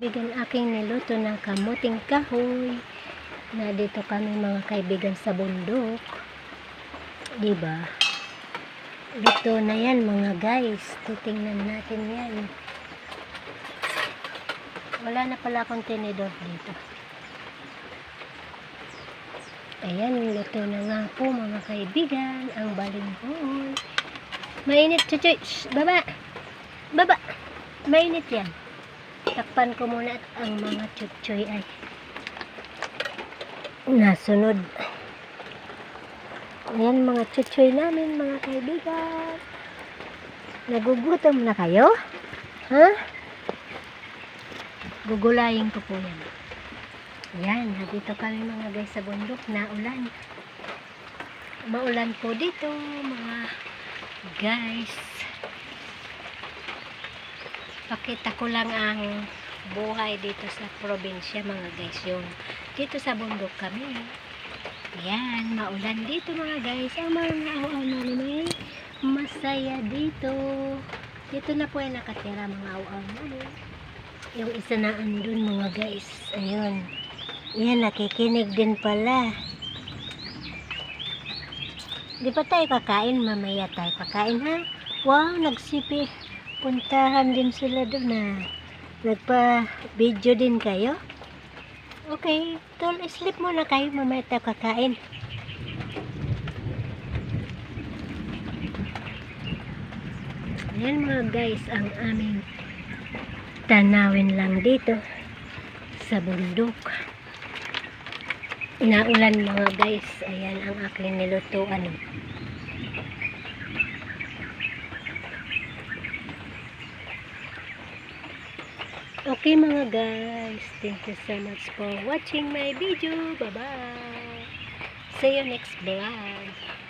Kaibigan, aking niluto ng kamuting kahoy na dito kami mga kaibigan sa bundok, diba? Dito na yan mga guys, titingnan natin yan. Wala na pala akong tinidor dito. Ayan, luto na nga po mga kaibigan ang balinghoy. Mainit, chuchoy. Shh, baba, baba, mainit yan. Takpan ko muna at ang mga chuchoy ay nasunod. Ayan mga chuchoy namin mga kaibigan. Nagugutom na kayo? Ha? Gugulayin ko po yan. Ayan, dito kami mga guys sa bundok na ulan. Maulan po dito mga guys. Pakita ko lang ang buhay dito sa probinsya mga guys. Yung dito sa bundok kami. Ayan, maulan dito mga guys. Ang mga aw-aw namin masaya dito. Dito na po ay nakatira mga aw-aw namin. Yung isa na andun mga guys. Ayun. Yan, nakikinig din pala. Di pa tayo kakain? Mamaya tayo kakain ha? Wow, nagsipi. Puntahan din sila doon na. Nagpa-video din kayo? Okay, tol, sleep muna kayo. Mamaya tayo kakain. Ayan mga guys, ang aming tanawin lang dito sa bundok. Inaulan mga guys. Ayan ang aking nilutuan. Okay mga guys, thank you so much for watching my video. Bye bye. See you next vlog.